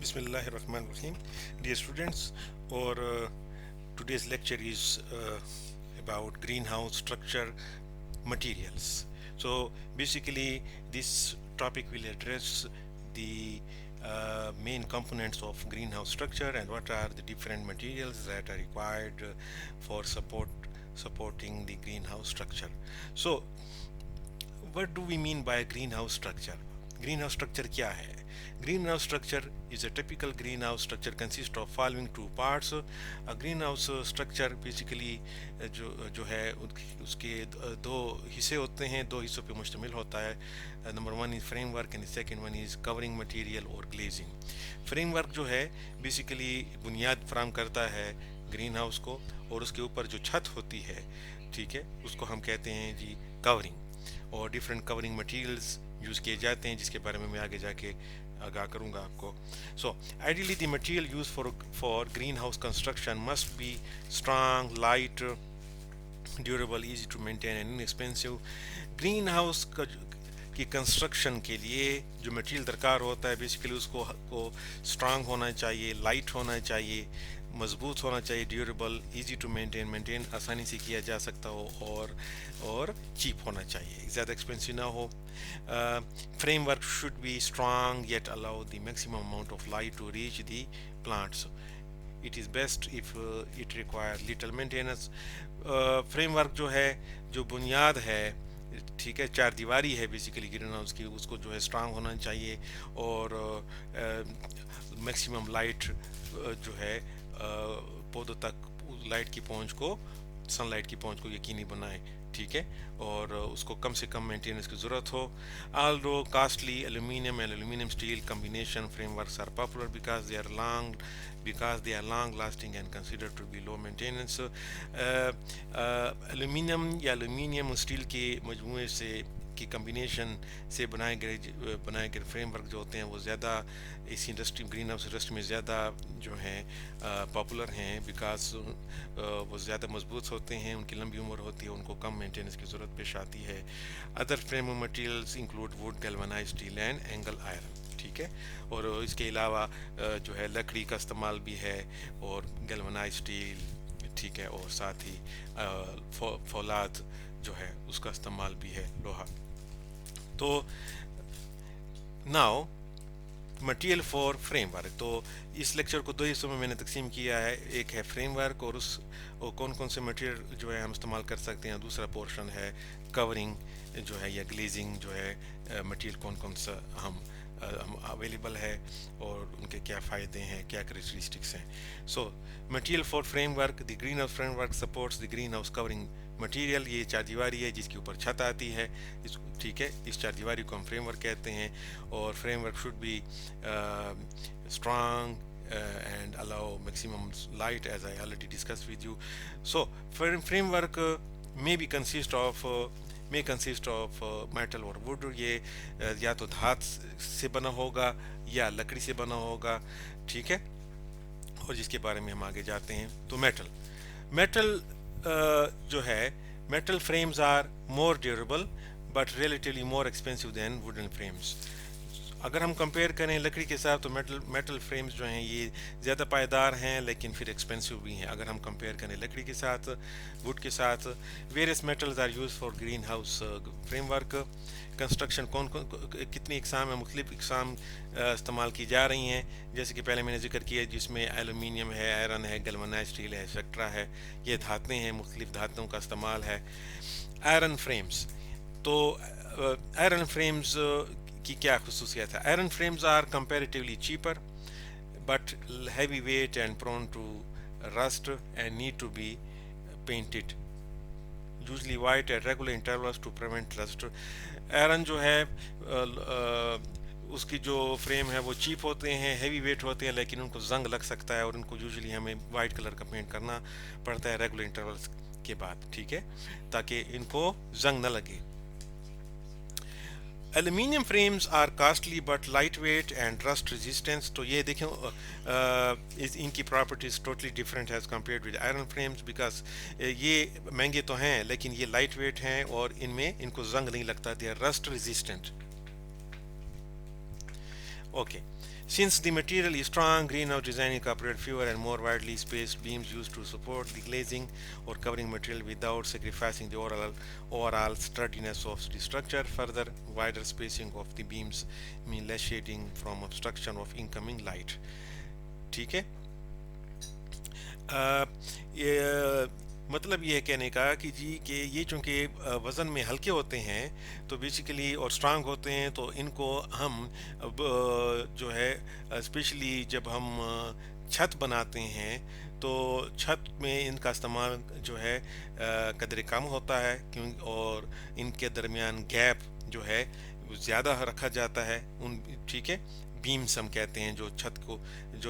Bismillahirrahmanirrahim. Dear students, or today's lecture is about greenhouse structure materials. So basically, this topic will address the main components of greenhouse structure and what are the different materials that are required for supporting the greenhouse structure. So what do we mean by greenhouse structure? Greenhouse structure क्या है? Greenhouse structure is a typical greenhouse structure consists of following two parts. A greenhouse structure basically जो है उसके दो हिस्से होते हैं, दो हिस्सों पे मुश्तमिल होता है. Number one is framework and second one is covering material और ग्लेजिंग. फ्रेमवर्क जो है बेसिकली बुनियाद फराहम करता है ग्रीन हाउस को, और उसके ऊपर जो छत होती है, ठीक है, उसको हम कहते हैं जी कवरिंग. और डिफरेंट कवरिंग मटेरियल्स यूज़ किए जाते हैं जिसके बारे में मैं आगे जाके आगाह करूंगा आपको. So ideally the material use for green house construction must be strong, light, durable, easy to maintain and inexpensive. Green house की कंस्ट्रक्शन के लिए जो मटेरियल दरकार होता है बेसिकली उसको स्ट्रांग होना चाहिए, लाइट होना चाहिए, मजबूत होना चाहिए, ड्यूरेबल, इजी टू मेंटेन आसानी से किया जा सकता हो, और चीप होना चाहिए, ज़्यादा एक्सपेंसिव ना हो. Framework should be strong yet allow the maximum amount of light to reach the plants. It is best if it require little maintenance. Framework जो है, जो बुनियाद है, ठीक है, चार दीवारी है बेसिकली ग्रीन हाउस की, उसको जो है स्ट्रांग होना चाहिए, और मैक्सिमम लाइट जो है पौधों तक लाइट की पहुंच को, सनलाइट की पहुंच को यकीनी बनाए, ठीक है, और उसको कम से कम मेंटेनेंस की ज़रूरत हो. Although costly aluminium and aluminium steel combination frameworks are popular because they are long lasting and considered to be low maintenance. Aluminium या एल्यूमिनियम स्टील के मजमूए से की कम्बिनेशन से बनाए गए फ्रेमवर्क जो होते हैं वो ज़्यादा इस इंडस्ट्री, ग्रीन हाउस इंडस्ट्री में ज़्यादा जो हैं पॉपुलर हैं, बिकॉज वो ज़्यादा मजबूत होते हैं, उनकी लंबी उम्र होती है, उनको कम मेंटेनेंस की ज़रूरत पेश आती है. Other frame materials include wood, galvanised steel and angle iron, ठीक है. और इसके अलावा जो है लकड़ी का इस्तेमाल भी है, और गैल्वेनाइज्ड स्टील, ठीक है, और साथ ही फौलाद जो है उसका इस्तेमाल भी है, लोहा. तो नाउ मटेरियल फॉर फ्रेमवर्क. तो इस लेक्चर को दो हिस्सों में मैंने तकसीम किया है. एक है फ्रेमवर्क और कौन कौन से मटेरियल जो है हम इस्तेमाल कर सकते हैं. दूसरा पोर्शन है कवरिंग जो है या ग्लेजिंग जो है मटेरियल कौन कौन सा हम अवेलेबल है और उनके क्या फ़ायदे हैं, क्या करेक्टरिस्टिक्स हैं. So material for framework. The green house framework supports the greenhouse covering material. ये चार दीवारी है जिसके ऊपर छत आती है, ठीक है, इस चार दीवारी को हम फ्रेमवर्क कहते हैं. और framework should be strong and allow maximum light, as I already discussed with you. So framework may consist of metal or wood. ये या तो धात से बना होगा या लकड़ी से बना होगा, ठीक है, और जिसके बारे में हम आगे जाते हैं. तो मेटल जो है, metal frames are more durable but relatively more expensive than wooden frames. अगर हम कंपेयर करें लकड़ी के साथ तो मेटल फ्रेम्स जो हैं ये ज़्यादा पायदार हैं लेकिन फिर एक्सपेंसिव भी हैं. अगर हम कंपेयर करें लकड़ी के साथ, वुड के साथ. Various metals are use for green house framework construction. कितनी इकसाम है, मुख्तलिफ इकसाम इस्तेमाल की जा रही हैं. जैसे कि पहले मैंने जिक्र किया, जिसमें एल्यूमिनियम है, आयरन है, गैल्वेनाइज्ड स्टील है, एक्सेट्रा है. ये धातें हैं, मुख्तलिफ धातों का इस्तेमाल है. Iron frames. तो आयरन फ्रेम्स की क्या खसूसियत है. Iron frames are comparatively cheaper but heavy weight and prone to rust and need to be painted, usually white at regular intervals to prevent rust. Iron जो है उसकी जो फ्रेम है वो चीप होते हैं, हैवी वेट होते हैं, लेकिन उनको जंग लग सकता है और उनको यूजुअली हमें वाइट कलर का पेंट करना पड़ता है रेगुलर इंटरवल्स के बाद, ठीक है, ताकि इनको जंग न लगे. Aluminium frames are costly but light weight and rust resistance. तो ये देखें इनकी properties totally different as compare with iron frames, because ये महंगे तो हैं लेकिन ये लाइट वेट हैं और इनमें इनको जंग नहीं लगता. They are rust resistant. Okay, Since the material is strong, greenhouse design incorporates fewer and more widely spaced beams used to support the glazing or covering material without sacrificing the overall sturdiness of the structure. Further, wider spacing of the beams mean less shading from obstruction of incoming light. ठीक है. ये मतलब ये है कहने का कि जी कि ये चूँकि वज़न में हल्के होते हैं तो बेसिकली और स्ट्रांग होते हैं तो इनको हम जो है स्पेशली जब हम छत बनाते हैं तो छत में इनका इस्तेमाल जो है कदर कम होता है क्यों और इनके दरमियान गैप जो है ज़्यादा रखा जाता है उन ठीक है बीम्स हम कहते हैं जो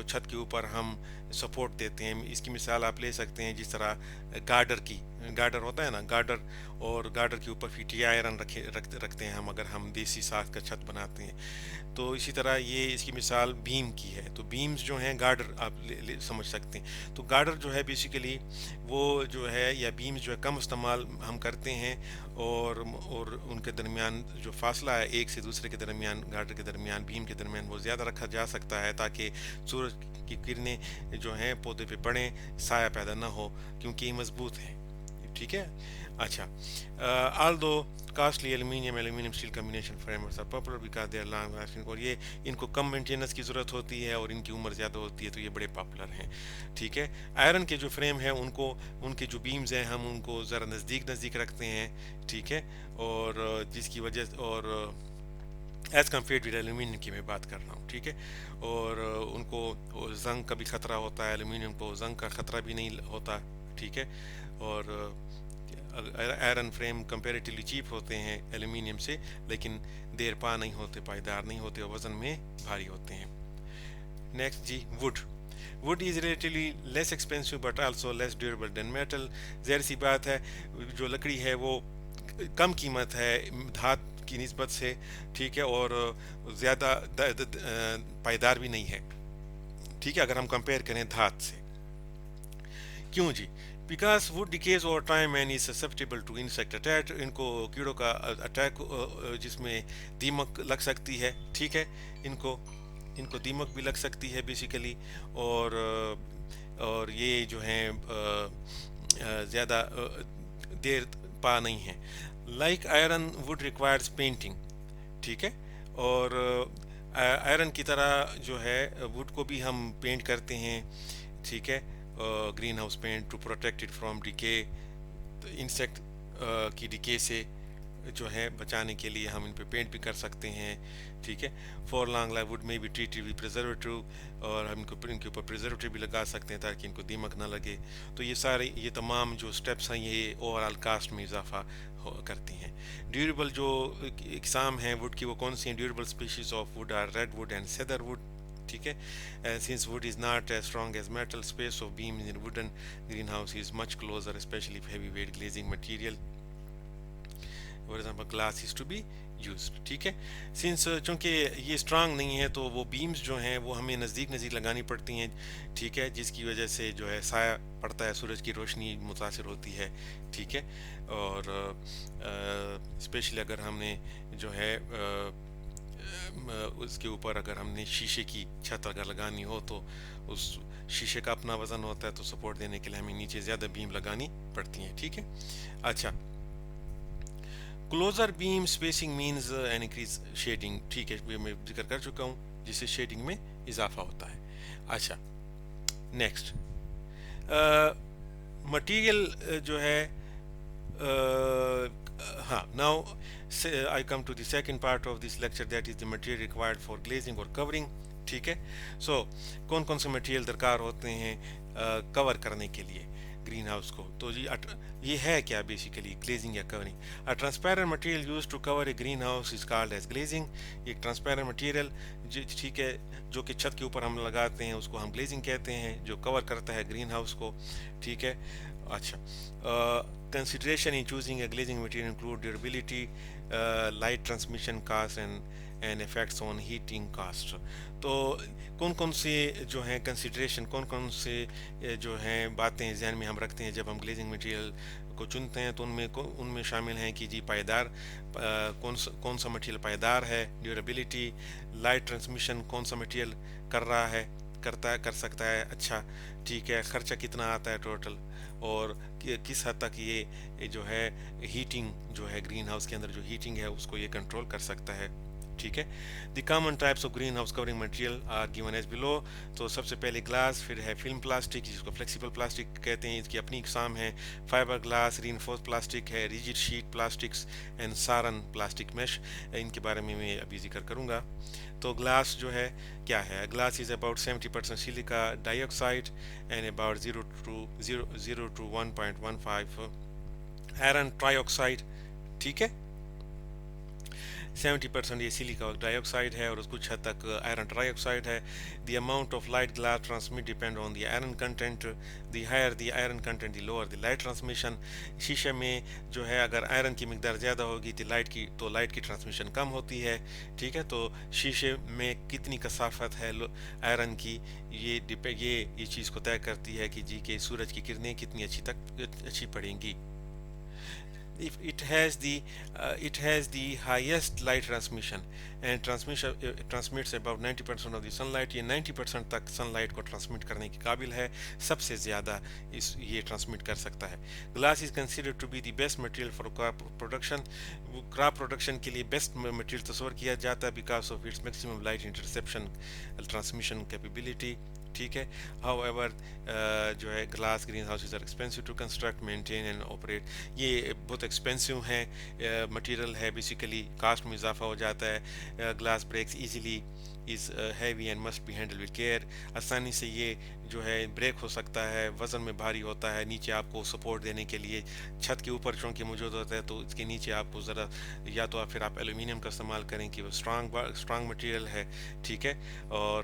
छत के ऊपर हम सपोर्ट देते हैं इसकी मिसाल आप ले सकते हैं जिस तरह गार्डर होता है ना गार्डर और गार्डर के ऊपर फीटी आयरन रखते हैं हम अगर हम देसी साख का छत बनाते हैं तो इसी तरह ये इसकी मिसाल बीम की है तो बीम्स जो हैं गार्डर आप समझ सकते हैं तो गार्डर जो है बेसिकली वो जो है या बीम्स जो है कम इस्तेमाल हम करते हैं और उनके दरमियान जो फासला है एक से दूसरे के दरमियान गार्डर के दरमियान बीम के दरमियान वो ज़्यादा रखा जा सकता है ताकि सूरज की किरणें जो हैं पौधे पे पड़ें साया पैदा ना हो क्योंकि ये मजबूत है ठीक है अच्छा although costly aluminum steel combination frameworks are popular because they are long lasting और ये इनको कम मेंटेनेंस की ज़रूरत होती है और इनकी उम्र ज़्यादा होती है तो ये बड़े पॉपुलर हैं ठीक है आयरन के जो फ्रेम है उनको उनके जो बीम्स हैं हम उनको ज़रा नज़दीक रखते हैं ठीक है और जिसकी वजह और एज़ कम्पेयर विद एलुमिनियम की मैं बात कर रहा हूँ ठीक है और उनको जंग का भी ख़तरा होता है एलुमिनियम को जंग का ख़तरा भी नहीं होता ठीक है और आयरन फ्रेम कंपैरेटिवली चीप होते हैं एल्यूमिनियम से लेकिन देर पा नहीं होते पायदार नहीं होते और वज़न में भारी होते हैं नेक्स्ट जी wood is relatively less expensive but also less durable than metal ज़ाहिर सी बात है जो लकड़ी है वो कम कीमत है धात की निस्बत से ठीक है और ज़्यादा पायदार भी नहीं है ठीक है अगर हम कंपेयर करें धात से क्यों जी because wood decays over time and is susceptible to insect attack इनको कीड़ों का अटैक जिसमें दीमक लग सकती है ठीक है इनको दीमक भी लग सकती है बेसिकली और ये जो हैं ज़्यादा देर पा नहीं है like iron would requires painting ठीक है और आयरन की तरह जो है वुड को भी हम पेंट करते हैं ठीक है green house paint to protect it from decay insect की डिके से जो है बचाने के लिए हम इन पे पेंट भी कर सकते हैं ठीक है फॉर लॉन्ग लाइफ वुड में भी ट्रीटेड विद प्रिजर्वेटिव और हम इनके ऊपर प्रिजर्वेटिव भी लगा सकते हैं ताकि इनको दीमक ना लगे तो ये तमाम जो स्टेप्स हैं ये ओवरऑल कास्ट में इजाफा करती हैं ड्यूरेबल जो इकसाम हैं वुड की वो कौन सी हैं durable species of wood are red wood and cedar wood ठीक है since wood is not as strong as metal space of beams in wooden greenhouse is much closer especially if heavyweight glazing material for example glass is to be used ठीक है since चूँकि ये strong नहीं है तो वो beams जो हैं वो हमें नज़दीक लगानी पड़ती हैं ठीक है जिसकी वजह से जो है साया पड़ता है सूरज की रोशनी मुतासिर होती है ठीक है और स्पेशली अगर हमने जो है उसके ऊपर अगर हमने शीशे की छत अगर लगानी हो तो उस शीशे का अपना वज़न होता है तो सपोर्ट देने के लिए हमें नीचे ज़्यादा बीम लगानी पड़ती हैं ठीक है अच्छा closer beam spacing means an increase shading ठीक है मैं जिक्र कर चुका हूँ जिससे शेडिंग में इजाफा होता है अच्छा नेक्स्ट मटीरियल जो है हाँ now I come to the second part of this lecture that is the material required for glazing or covering ठीक है so कौन कौन से मटेरियल दरकार होते हैं कवर करने के लिए ग्रीन हाउस को तो जी ये है क्या बेसिकली ग्लेजिंग या covering a transparent material used to cover a greenhouse is called as glazing एक ट्रांसपेरेंट मटेरियल ठीक है जो कि छत के ऊपर हम लगाते हैं उसको हम ग्लेजिंग कहते हैं जो कवर करता है ग्रीन हाउस को ठीक है अच्छा consideration in choosing a glazing material include durability light transmission cost and and effects on heating cost. तो कौन कौन से जो हैं कंसिडरेशन, कौन कौन से जो हैं बातें ध्यान में हम रखते हैं जब हम ग्लेजिंग मटेरियल को चुनते हैं, तो उनमें शामिल हैं कि जी पायदार, कौन सा मटेरियल पायदार है, ड्यूरेबिलिटी, लाइट ट्रांसमिशन कौन सा मटेरियल कर रहा है, कर सकता है अच्छा, ठीक है, खर्चा कितना आता है टोटल, और किस हद तक ये जो है हीटिंग जो है ग्रीन हाउस के अंदर जो हीटिंग है उसको ये कंट्रोल कर सकता है, ठीक है। The common types of greenhouse covering material are given as below. तो सबसे पहले ग्लास, फिर है फिल्म प्लास्टिक जिसको फ्लेक्सिबल प्लास्टिक कहते हैं, इसकी अपनी इकसाम है, फाइबर ग्लास, रीइंफोर्स्ड प्लास्टिक है, rigid sheet plastics and Saran plastic mesh, इनके बारे में मैं अभी जिक्र करूंगा। तो ग्लास जो है क्या है, glass is about 70% silica dioxide and about 0 to 1.15 iron trioxide, ठीक है। 70% ये सिलिका डाइऑक्साइड है और कुछ हद तक आयरन ट्राइऑक्साइड है। The amount of light glass transmit depend on the iron content, the higher the iron content the lower the light transmission. शीशे में जो है अगर आयरन की मिकदार ज़्यादा होगी तो लाइट की ट्रांसमिशन कम होती है, ठीक है। तो शीशे में कितनी कसाफत है आयरन की, ये चीज़ को तय करती है कि जी के सूरज की किरणें कितनी अच्छी पड़ेंगी। If it has the highest light transmission and transmits about 90% of the sunlight, ये 90% तक सनलाइट को ट्रांसमिट करने के काबिल है, सबसे ज़्यादा ये ट्रांसमिट कर सकता है। Glass is considered to be the best material for crop production. Crop production के लिए बेस्ट मटेरियल तस्वर किया जाता है because of its maximum light interception transmission capability, ठीक है। हाउएवर जो है glass greenhouses are expensive to construct, maintain and operate. ये बहुत एक्सपेंसिव हैं मटेरियल है, बेसिकली कास्ट में इजाफा हो जाता है। Glass breaks easily is heavy and must be handle with care. आसानी से ये जो है ब्रेक हो सकता है, वज़न में भारी होता है। नीचे आपको सपोर्ट देने के लिए छत के ऊपर चूँकि मौजूद होता है तो इसके नीचे आपको ज़रा या तो फिर आप एल्यूमिनियम का इस्तेमाल करें कि वो स्ट्रांग मटेरियल है, ठीक है। और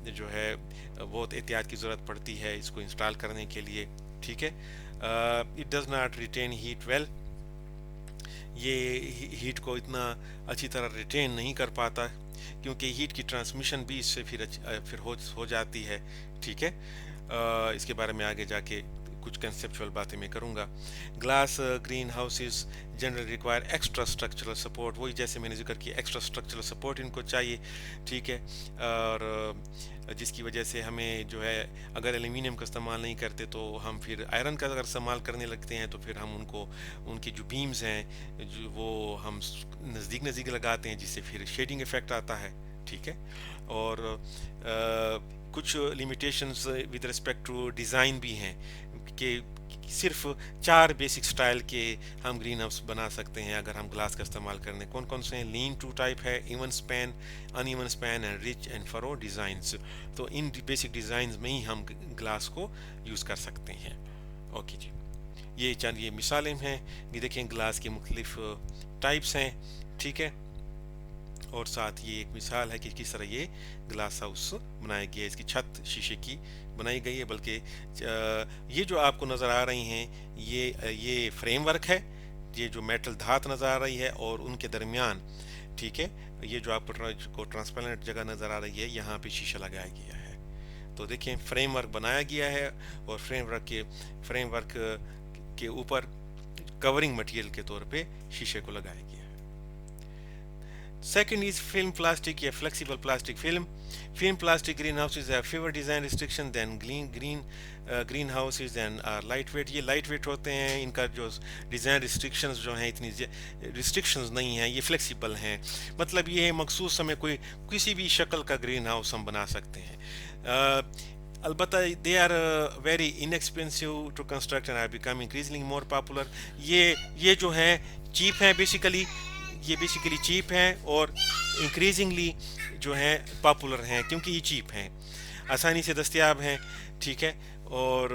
जो है बहुत एहतियात की ज़रूरत पड़ती है इसको इंस्टॉल करने के लिए, ठीक है। It does not retain heat well, ये हीट को इतना अच्छी तरह रिटेन नहीं कर पाता क्योंकि हीट की ट्रांसमिशन भी इससे फिर हो जाती है, ठीक है। इसके बारे में आगे जाके कुछ कंसेप्चुअल बातें मैं करूँगा। Glass green houses general require extra structural support, वही जैसे मैंने जिक्र किया एक्स्ट्रा स्ट्रक्चरल सपोर्ट इनको चाहिए, ठीक है। और जिसकी वजह से हमें जो है अगर एल्यूमिनियम का इस्तेमाल नहीं करते तो हम फिर आयरन का अगर इस्तेमाल करने लगते हैं तो फिर हम उनकी जो बीम्स हैं जो वो हम नज़दीक लगाते हैं जिससे फिर शेडिंग इफेक्ट आता है, ठीक है। और कुछ limitations with respect to design भी हैं कि सिर्फ 4 बेसिक स्टाइल के हम ग्रीन हाउस बना सकते हैं अगर हम ग्लास का इस्तेमाल करने। कौन कौन से हैं? लीन टू टाइप है, even span, uneven span and rich and furrow designs. तो इन बेसिक डिज़ाइंस में ही हम ग्लास को यूज़ कर सकते हैं। ओके जी, ये चंद ये मिसालें हैं, ये देखें ग्लास के मुख्तलिफ टाइप्स हैं, ठीक है। और साथ ये एक मिसाल है कि किस तरह ये ग्लास हाउस बनाया गया है, इसकी छत शीशे की बनाई गई है। बल्कि ये जो आपको नज़र आ रही हैं ये फ्रेमवर्क है, ये जो मेटल धात नज़र आ रही है और उनके दरमियान, ठीक है, ये जो आपको ट्रांसपेरेंट जगह नज़र आ रही है यहाँ पे शीशा लगाया गया है। तो देखें फ्रेमवर्क बनाया गया है और फ्रेमवर्क के ऊपर कवरिंग मटेरियल के तौर पे शीशे को लगाया गया है। Second is film plastic या flexible plastic film. Film plastic greenhouses have fewer design restriction than greenhouses and are lightweight. ये lightweight होते हैं, इनका जो design restrictions जो हैं इतनी restrictions नहीं हैं, ये flexible हैं। मतलब ये है मखसूस समय किसी भी शक्ल का ग्रीन हाउस हम बना सकते हैं। अलबत्ता they are very inexpensive to construct and are becoming increasingly more popular. ये जो हैं cheap हैं बेसिकली चीप हैं और इंक्रीजिंगली जो हैं पॉपुलर हैं क्योंकि ये चीप हैं, आसानी से दस्तयाब हैं, ठीक है। और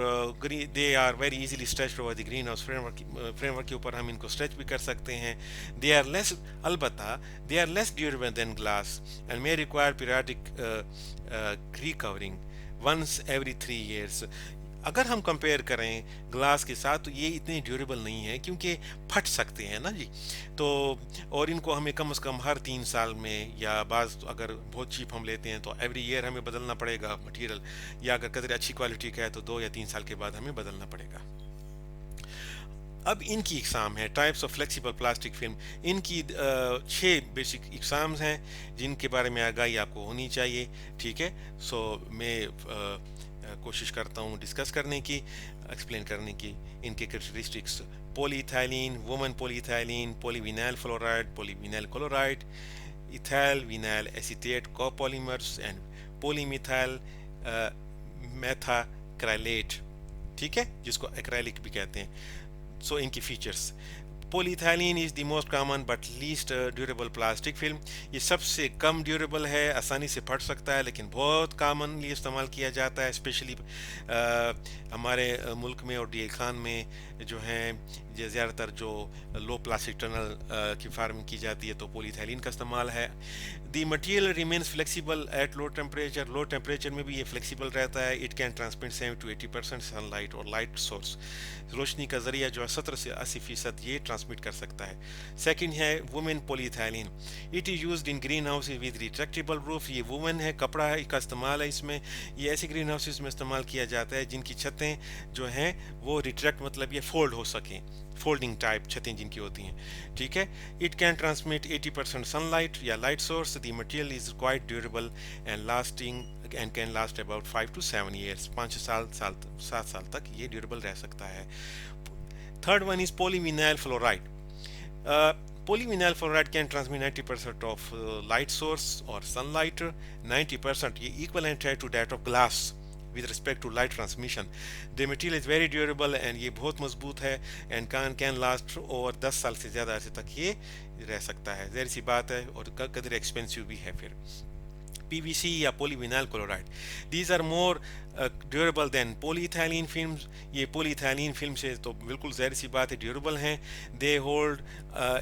they are very easily stretched over the green house framework के ऊपर हम इनको स्ट्रेच भी कर सकते हैं। They are less durable than glass and may require periodic recovering once every 3 years. अगर हम कंपेयर करें ग्लास के साथ तो ये इतने ड्यूरेबल नहीं है, क्योंकि फट सकते हैं ना जी। तो और इनको हमें कम से कम हर 3 साल में, या बाज़ अगर बहुत चीप हम लेते हैं तो एवरी ईयर हमें बदलना पड़ेगा मटेरियल, या अगर कदर अच्छी क्वालिटी का है तो 2 या 3 साल के बाद हमें बदलना पड़ेगा। अब इनकी इकसाम है, types of flexible plastic film. इनकी 6 बेसिक इकसाम्स हैं जिनके बारे में आगाही आपको होनी चाहिए, ठीक है। सो मैं कोशिश करता हूँ डिस्कस करने की, एक्सप्लेन करने की इनके characteristics. Polyethylene, woven polyethylene, polyvinyl fluoride, polyvinyl chloride, ethyl vinyl acetate copolymers and polymethyl methacrylate, ठीक है, जिसको एक्राइलिक भी कहते हैं। सो इनकी features, polyethylene is the most common but least durable plastic film. ये सबसे कम ड्यूरेबल है, आसानी से फट सकता है, लेकिन बहुत कॉमनली इस्तेमाल किया जाता है, स्पेशली हमारे मुल्क में और डीएल खान में जो हैं ज़्यादातर जो लो प्लास्टिक टनल की फार्मिंग की जाती है तो पॉलीइथाइलिन का इस्तेमाल है। The material remains flexible at low temperature, low temperature में भी ये फ्लेक्सिबल रहता है। It can transmit 70 to 80% sunlight और लाइट सोर्स, रोशनी का जरिया जो है 70 से 80% ये ट्रांसमिट कर सकता है। सेकंड है women polyethylene, it is used in green house with retractable roof. ये वुमेन है, कपड़ा है का इस्तेमाल है इसमें। ये ऐसे ग्रीन हाउसेज में इस्तेमाल किया जाता है जिनकी छतें जो हैं वो रिट्रैक्ट मतलब ये फोल्ड हो सकें, फोल्डिंग टाइप छतें जिनकी होती हैं, ठीक है। इट कैन ट्रांसमिट 80% सनलाइट या light source. The material is quite durable and lasting and can last about 5 to 7 years, 5 से 7 साल तक ये ड्यूरेबल रह सकता है। Third one is polyvinyl fluoride. Polyvinyl fluoride can transmit 90% of light source or sunlight. 90% ये equivalent है to that of glass with respect to light transmission. The material is very durable and ये बहुत मजबूत है and can last over 10 साल से ज़्यादा अरसे तक ये रह सकता है। ज़ाहिर सी बात है, और कदर एक्सपेंसिव भी है। फिर PVC या polyvinyl chloride, these are more durable than polyethylene films. ये पॉलीइथाइलिन फिल्म से तो बिल्कुल ज़ाहिर सी बात है ड्यूरेबल हैं। दे होल्ड,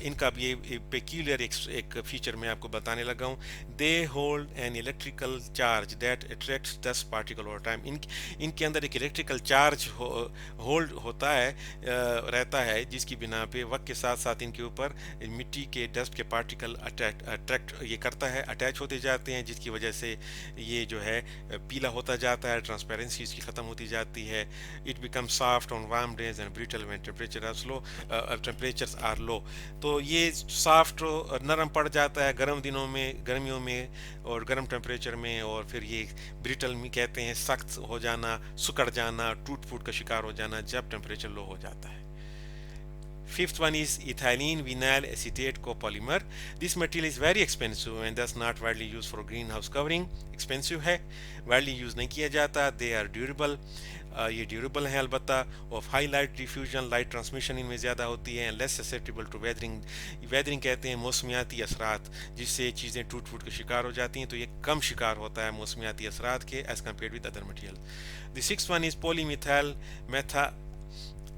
इनका भी ये पेक्यूलियर एक फीचर मैं आपको बताने लगा हूँ। They hold an electrical charge that attracts dust particle over time. इनके अंदर एक इलेक्ट्रिकल चार्ज होल्ड होता है, रहता है, जिसकी बिना पे वक्त के साथ साथ इनके ऊपर मिट्टी के डस्ट के पार्टिकल अट्रैक्ट ये करता है, अटैच होते जाते हैं, जिसकी वजह से ये जो है पीला होता जाता है, ट्रांसपेरेंसी इसकी ख़त्म होती जाती है। It become soft on warm days and brittle when temperatures are low. तो ये सॉफ्ट नरम पड़ जाता है गर्म दिनों में, गर्मियों में और गर्म टेम्परेचर में, और फिर ये ब्रिटल में कहते हैं सख्त हो जाना, सुकड़ जाना, टूट फूट का शिकार हो जाना जब टेम्परेचर लो हो जाता है। Fifth one is ethylene vinyl acetate copolymer. This material is very expensive and thus not widely used for greenhouse covering. Expensive है, widely use नहीं किया जाता। They are durable. ये ड्यूरेबल है अलबत्ता। Of high light diffusion, light transmission इनमें ज़्यादा होती है। Less susceptible to weathering, weathering कहते हैं मौसमियाती असरात, जिससे चीज़ें टूट फूट के शिकार हो जाती हैं, तो ये कम शिकार होता है मौसमियाती असरात के as compare with other material. The six one is polymethyl metha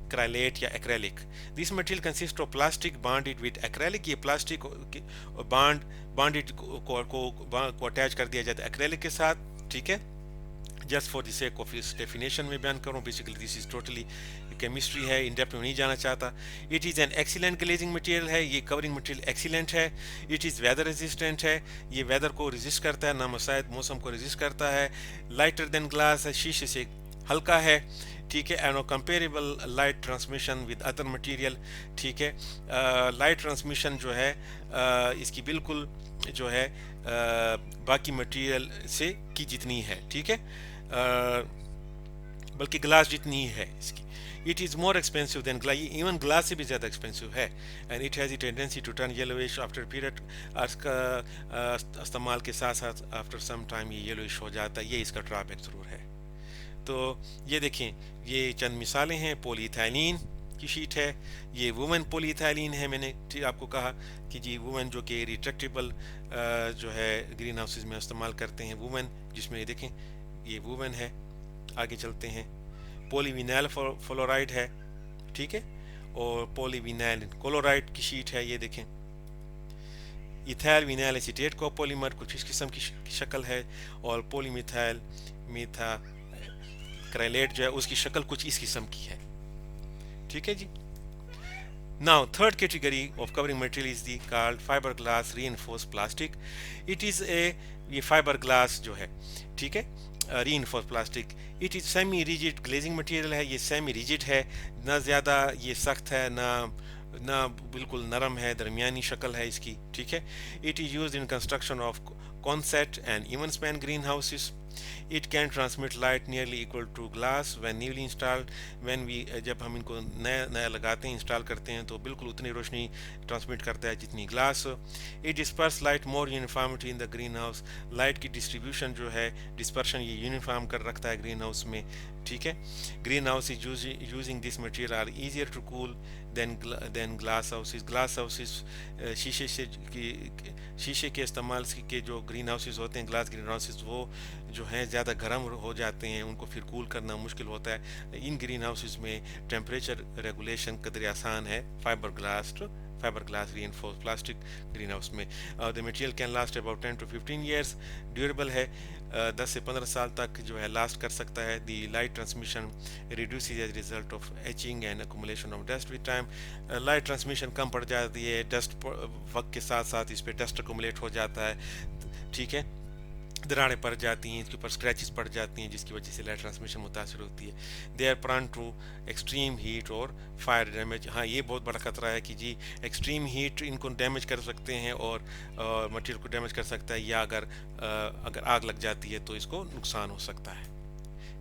acrylate या acrylic. This material consists of plastic bonded with acrylic. ये प्लास्टिक बॉन्डेड को अटैच कर दिया जाता है acrylic के साथ, ठीक है। Just for the sake of इस डेफिनेशन में बयान करूँ, basically this is totally chemistry है, इन डेप्थ में नहीं जाना चाहता। It is an excellent glazing material है, ये कवरिंग मटेरियल एक्सीलेंट है। इट इज़ वेदर रेजिस्टेंट है, ये वेदर को रेजिस्ट करता है, नामुसाइद मौसम को रेजिस्ट करता है। लाइटर देन ग्लास है, शीशे से हल्का है, ठीक है। And comparable light transmission with other material, ठीक है। लाइट ट्रांसमिशन जो है इसकी बिल्कुल जो है बाकी मटेरियल से की जितनी है, ठीक है, बल्कि ग्लास जितनी ही है इसकी। It is more expensive than glass, even glass से भी ज़्यादा एक्सपेंसिव है। And it has a tendency to turn yellowish after period, इसका इस्तेमाल के साथ साथ आफ्टर सम टाइम ये येलोइश हो जाता है, ये इसका ड्रॉबैक ज़रूर है। तो ये देखें, ये चंद मिसालें हैं। पॉलीइथाइलिन की शीट है, ये वुमेन पॉलीइथाइलिन है। मैंने ठीक आपको कहा कि जी वुमेन जो कि रिट्रैक्टेबल जो है ग्रीन हाउसेज में इस्तेमाल करते हैं, वुमेन, जिसमें ये देखें ये वुमेन है। आगे चलते हैं, पॉलीविनाइल फ्लोराइड है, ठीक है, और पॉलीविनाइल क्लोराइड की शीट है, ये देखें। इथाइल विनाइल एसीटेट कोपॉलीमर कुछ इस किस्म की शक्ल है, और पॉलीमिथाइल मीथा क्राइलेट जो है उसकी शक्ल कुछ इस किस्म की है, ठीक है जी। Now, third category of covering material is the called fiberglass reinforced plastic. It is a ये fiberglass जो है, ठीक है, reinforced plastic. It is semi rigid glazing material है, ये semi rigid है, ना ज़्यादा ये सख्त है ना ना बिल्कुल नरम है, दरमियानी शक्ल है इसकी, ठीक है। It is used in construction of concept and even span greenhouses. It can transmit light nearly equal to glass when newly installed. When we जब हम इनको नया नया लगाते हैं, इंस्टॉल करते हैं, तो बिल्कुल उतनी रोशनी ट्रांसमिट करता है जितनी glass. It disperse light more uniformity in the greenhouse. Light की डिस्ट्रीब्यूशन जो है, डिस्पर्शन ये यूनिफॉर्म कर रखता है ग्रीन हाउस में, ठीक है। Green house is using this material are easier to cool than glass houses. Glass houses शीशे के इस्तेमाल के जो ग्रीन हाउसेस होते हैं, ग्लास ग्रीन हाउसेस, वो जो हैं ज़्यादा गर्म हो जाते हैं, उनको फिर कूल करना मुश्किल होता है। इन ग्रीन हाउसेस में टेम्परेचर रेगुलेशन कदर आसान है fiberglass reinforced plastic green house में। the material can last about 10 to 15 years. Durable है, 10 से 15 साल तक जो है लास्ट कर सकता है। the light transmission reduces as a result of etching and accumulation of dust with time. Light transmission कम पड़ जाती है, डस्ट वक्त के साथ साथ इस पर डस्ट अकोमुलेट हो जाता है, ठीक है, दरारें पड़ जाती हैं, इसके ऊपर स्क्रैचेस पड़ जाती हैं, जिसकी वजह से लाइट ट्रांसमिशन मुतासर होती है। दे आर प्रान टू एक्सट्रीम हीट और फायर डैमेज। हाँ, ये बहुत बड़ा खतरा है कि जी एक्सट्रीम हीट इनको डैमेज कर सकते हैं और मटेरियल को डैमेज कर सकता है, या अगर आग लग जाती है तो इसको नुकसान हो सकता है।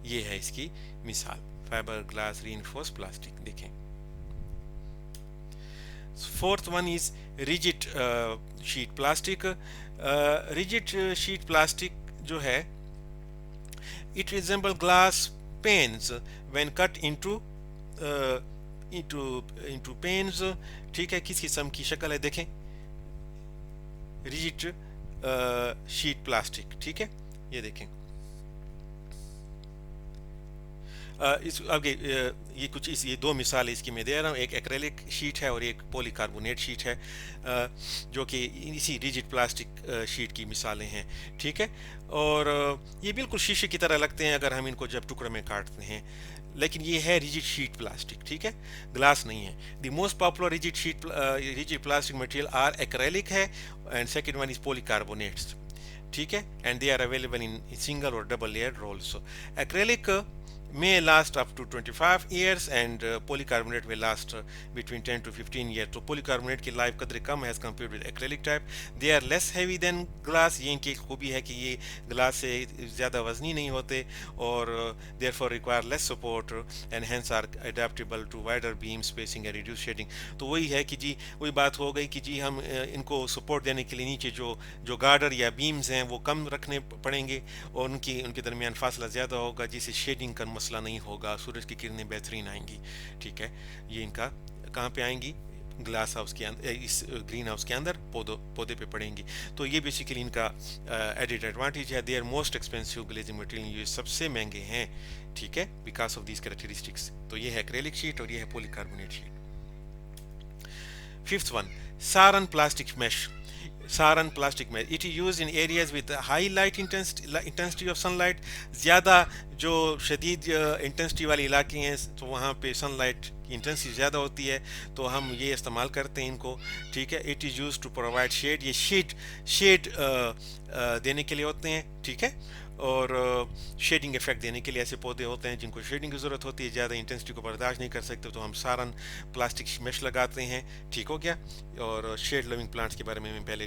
ये है इसकी मिसाल, फाइबर ग्लास रीइंफोर्स प्लास्टिक। देखें, fourth one is rigid sheet plastic. Rigid sheet plastic जो है, it resemble glass panes when cut into panes, ठीक है, किस किस्म की शक्ल है, देखें, रिजिड शीट प्लास्टिक, ठीक है, ये देखें। इस आगे ये कुछ ये दो मिसाल इसकी मैं दे रहा हूँ, एक एक्रेलिक शीट है और एक पॉलीकार्बोनेट शीट है, जो कि इसी रिजिड प्लास्टिक शीट की मिसालें हैं, ठीक है। और ये बिल्कुल शीशे की तरह लगते हैं अगर हम इनको जब टुकड़े में काटते हैं, लेकिन ये है रिजिड शीट प्लास्टिक, ठीक है, ग्लास नहीं है। The most popular rigid plastic material are acrylic है, and second one is polycarbonates, ठीक है, and they are available in single और double layer rolls. Acrylic may last up to 25 years and polycarbonate will last between 10 to 15 years. तो polycarbonate की life कदर कम है as compared with acrylic type. They are less heavy than glass. ये इनकी खूबी है कि ये ग्लास से ज़्यादा वजनी नहीं होते और therefore require less support and hence are adaptable to wider beam spacing and reduced shading. तो वही है कि जी वही बात हो गई कि जी हम इनको सपोर्ट देने के लिए नीचे जो गार्डर या बीम्स हैं वो कम रखने पड़ेंगे और उनके दरमियान फासला ज़्यादा होगा, जिससे शेडिंग का मसला नहीं होगा, सूरज की किरणें बेहतरीन आएंगी, ठीक है। ये इनका कहाँ पे आएंगी, ग्लास हाउस के अंदर, इस ग्रीन हाउस के अंदर पौधे पे पड़ेंगी। तो ये बेसिकली इनका एडिड एडवांटेज है। They are most expensive glazing material, ये सबसे महंगे हैं, ठीक है, बिकॉज ऑफ दीज कैरेक्टरिस्टिक्स। तो ये है एक्रेलिक शीट और ये है polycarbonate sheet. Fifth one, saran plastic mesh. Saran plastic में it is use in areas with high light intensity of sunlight. ज़्यादा जो शदीद इंटेंसिटी वाले इलाके हैं तो वहाँ पे सनलाइट की इंटेंसिटी ज़्यादा होती है, तो हम ये इस्तेमाल करते हैं इनको, ठीक है। It is use to provide shade, ये शेड देने के लिए होते हैं, ठीक है, और शेडिंग इफेक्ट देने के लिए ऐसे पौधे होते हैं जिनको शेडिंग की ज़रूरत होती है, ज़्यादा इंटेंसिटी को बर्दाश्त नहीं कर सकते, तो हम सारन प्लास्टिक मैश लगाते हैं, ठीक हो गया। और शेड लविंग प्लांट्स के बारे में मैं पहले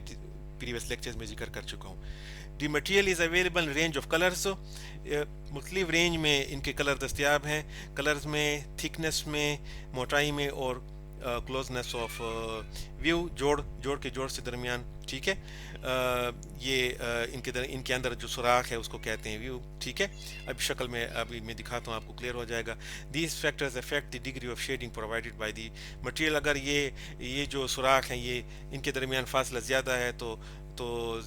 प्रीवियस लेक्चर्स में जिक्र कर चुका हूँ। The material is available range of colours, मुख्तलिफ रेंज में इनके कलर दस्तियाब हैं, कलर्स में, थिकनेस में, मोटाई में और क्लोजनेस ऑफ व्यू, जोड़ से दरमियान, ठीक है। ये इनके अंदर जो सुराख है उसको कहते हैं व्यू, ठीक है। अभी शक्ल में अभी मैं दिखाता हूँ, आपको क्लियर हो जाएगा। These factors affect the degree of shading provided by the material. अगर ये जो सुराख हैं ये इनके दरमियान फासला ज़्यादा है तो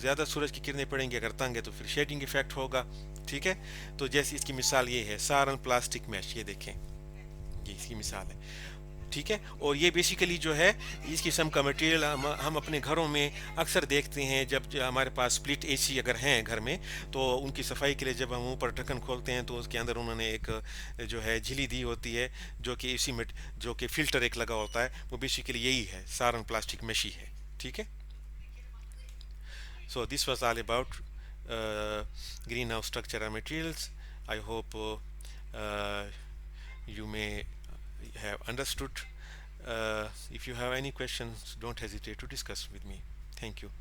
ज़्यादा सूरज की किरणें पड़ेंगी, अगर तंग है तो फिर शेडिंग इफेक्ट होगा, ठीक है। तो जैसे इसकी मिसाल ये है सारन प्लास्टिक मैश, ये देखें, ये इसकी मिसाल है। ٹھیک ہے. اور یہ بیسیکلی جو ہے اس قسم کا مٹیریل ہم اپنے گھروں میں اکثر دیکھتے ہیں. جب ہمارے پاس سپلٹ اے سی اگر ہیں گھر میں تو ان کی صفائی کے لیے جب ہم اوپر ڈھکن کھولتے ہیں تو اس کے اندر انہوں نے ایک جو ہے جھلی دی ہوتی ہے جو کہ اسی میں جو کہ فلٹر ایک لگا ہوتا ہے. وہ بیسیکلی یہی ہے، سارن پلاسٹک میشی ہے. ٹھیک ہے. So this was all about greenhouse structure and materials. I hope you may have understood. If you have any questions, don't hesitate to discuss with me. Thank you.